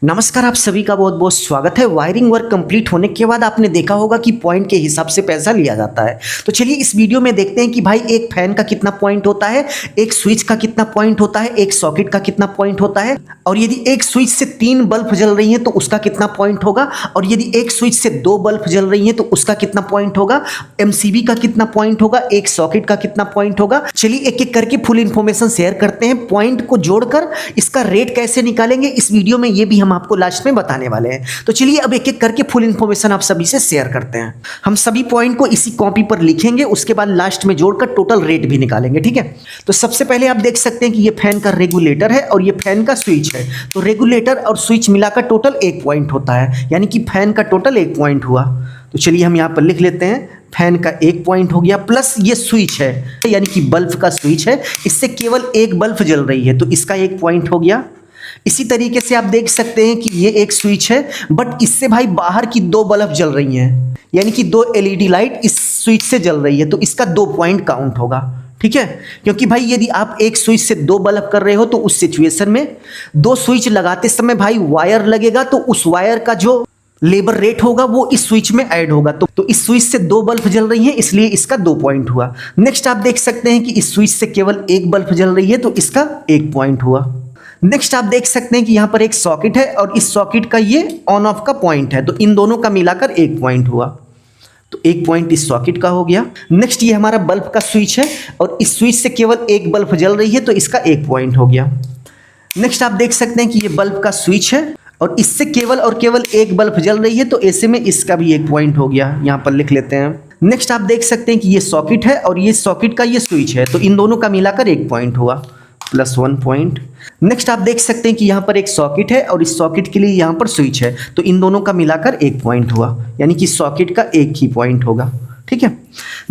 नमस्कार, आप सभी का बहुत बहुत स्वागत है। वायरिंग वर्क कंप्लीट होने के बाद आपने देखा होगा कि पॉइंट के हिसाब से पैसा लिया जाता है। तो चलिए इस वीडियो में देखते हैं कि भाई एक फैन का कितना पॉइंट होता है, एक स्विच का कितना पॉइंट होता है, एक सॉकेट का कितना पॉइंट होता है, और यदि एक स्विच से 3 बल्ब जल रही हैं तो उसका कितना पॉइंट होगा, और यदि एक स्विच से 2 बल्ब जल रही हैं तो उसका कितना पॉइंट होगा, एमसीबी का कितना पॉइंट होगा, एक सॉकेट का कितना पॉइंट होगा। चलिए एक एक करके फुल इंफॉर्मेशन शेयर करते हैं। पॉइंट को जोड़कर इसका रेट कैसे निकालेंगे इस वीडियो में ये भी हम आपको लास्ट में बताने वाले हैं। तो चलिए अब एक एक करके फुल इंफॉर्मेशन आप सभी से शेयर करते हैं। हम सभी पॉइंट को इसी कॉपी पर लिखेंगे, उसके बाद लास्ट में जोड़कर टोटल रेट भी निकालेंगे, ठीक है। तो सबसे पहले आप देख सकते हैं कि ये फैन का रेगुलेटर है और ये फैन का स्विच है। तो रेगुलेटर और स्विच मिलाकर टोटल 1 पॉइंट होता है, यानी कि फैन का टोटल 1 पॉइंट हुआ। तो चलिए हम यहाँ पर लिख लेते हैं, फैन का 1 पॉइंट हो गया, प्लस ये स्विच है यानी कि बल्ब का स्विच है, इससे केवल एक बल्ब जल रही है तो इसका 1 पॉइंट हो गया। इसी तरीके से आप देख सकते हैं कि ये एक स्विच है, बट इससे भाई बाहर की 2 बल्ब जल रही हैं, यानी कि 2 एलईडी लाइट इस स्विच से जल रही है तो इसका 2 पॉइंट काउंट होगा, ठीक है। क्योंकि भाई यदि आप एक स्विच से 2 बल्ब कर रहे हो तो उस सिचुएशन में 2 स्विच लगाते समय भाई वायर लगेगा, तो उस वायर का जो लेबर रेट होगा वो इस स्विच में ऐड होगा। तो इस स्विच से 2 बल्ब जल रही हैं इसलिए इसका 2 पॉइंट हुआ। नेक्स्ट आप देख सकते हैं कि इस स्विच से केवल एक बल्ब जल रही है तो इसका 1 पॉइंट हुआ। नेक्स्ट आप देख सकते हैं कि यहाँ पर एक सॉकेट है और इस सॉकेट का ये ऑन ऑफ का पॉइंट है, तो इन दोनों का मिलाकर 1 पॉइंट हुआ, तो 1 पॉइंट इस सॉकेट का हो गया। नेक्स्ट ये हमारा बल्ब का स्विच है और इस स्विच से केवल एक बल्ब जल रही है तो इसका 1 पॉइंट हो गया। नेक्स्ट आप देख सकते हैं कि ये बल्ब का स्विच है और इससे केवल और केवल एक बल्ब जल रही है तो ऐसे में इसका भी 1 पॉइंट हो गया, यहाँ पर लिख लेते हैं। नेक्स्ट आप देख सकते हैं कि ये सॉकेट है और ये सॉकेट का ये स्विच है, तो इन दोनों का मिलाकर 1 पॉइंट हुआ, प्लस 1 पॉइंट। नेक्स्ट आप देख सकते हैं कि यहाँ पर एक सॉकेट है और इस सॉकेट के लिए यहाँ पर स्विच है, तो इन दोनों का मिलाकर 1 पॉइंट हुआ, यानी कि सॉकेट का 1 ही पॉइंट होगा, ठीक है।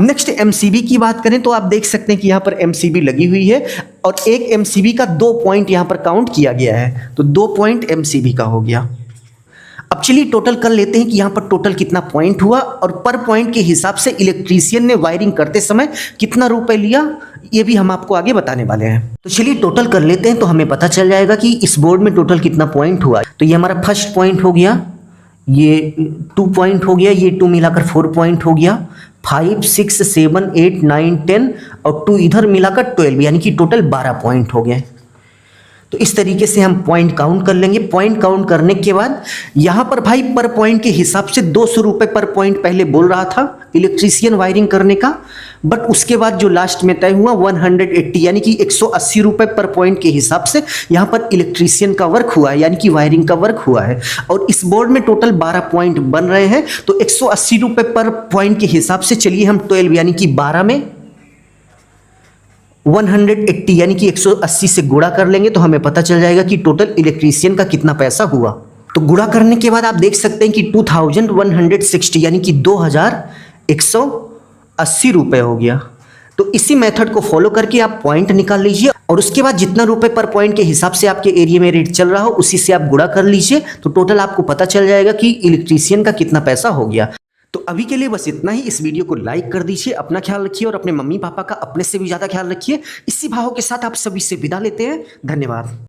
नेक्स्ट एमसीबी की बात करें तो आप देख सकते हैं कि यहाँ पर एमसीबी लगी हुई है और एक एमसीबी का 2 पॉइंट यहाँ पर काउंट किया गया है, तो 2 पॉइंट एमसीबी का हो गया। अब चलिए टोटल कर लेते हैं कि यहाँ पर टोटल कितना पॉइंट हुआ और पर पॉइंट के हिसाब से इलेक्ट्रीशियन ने वायरिंग करते समय कितना रुपए लिया ये भी हम आपको आगे बताने वाले हैं। तो चलिए टोटल कर लेते हैं तो हमें पता चल जाएगा कि इस बोर्ड में टोटल कितना पॉइंट हुआ। तो ये हमारा फर्स्ट पॉइंट हो गया, ये 2 पॉइंट हो गया, ये 2 मिलाकर 4 पॉइंट हो गया, 5 6 7 8 9 10 और 2 इधर मिलाकर 12, यानी कि टोटल 12 पॉइंट हो गए। तो इस तरीके से हम पॉइंट काउंट कर लेंगे। पॉइंट काउंट करने के बाद यहाँ पर भाई पर पॉइंट के हिसाब से 200 रुपये पर पॉइंट पहले बोल रहा था इलेक्ट्रीशियन वायरिंग करने का, बट उसके बाद जो लास्ट में तय हुआ 180 यानी कि 180 रुपये पर पॉइंट के हिसाब से यहाँ पर इलेक्ट्रीशियन का वर्क हुआ है, यानी कि वायरिंग का वर्क हुआ है। और इस बोर्ड में टोटल 12 पॉइंट बन रहे हैं, तो 180 रुपये पर पॉइंट के हिसाब से चलिए हम 12 यानी कि 12 में 180 यानी कि 180 से गुणा कर लेंगे तो हमें पता चल जाएगा कि टोटल इलेक्ट्रीशियन का कितना पैसा हुआ। तो गुणा करने के बाद आप देख सकते हैं कि 2160 यानी कि 2180 रुपये हो गया। तो इसी मेथड को फॉलो करके आप पॉइंट निकाल लीजिए और उसके बाद जितना रुपए पर पॉइंट के हिसाब से आपके एरिया में रेट चल रहा हो उसी से आप गुणा कर लीजिए, तो टोटल आपको पता चल जाएगा कि इलेक्ट्रीशियन का कितना पैसा हो गया। तो अभी के लिए बस इतना ही। इस वीडियो को लाइक कर दीजिए, अपना ख्याल रखिए और अपने मम्मी पापा का अपने से भी ज़्यादा ख्याल रखिए। इसी भाव के साथ आप सभी से विदा लेते हैं। धन्यवाद।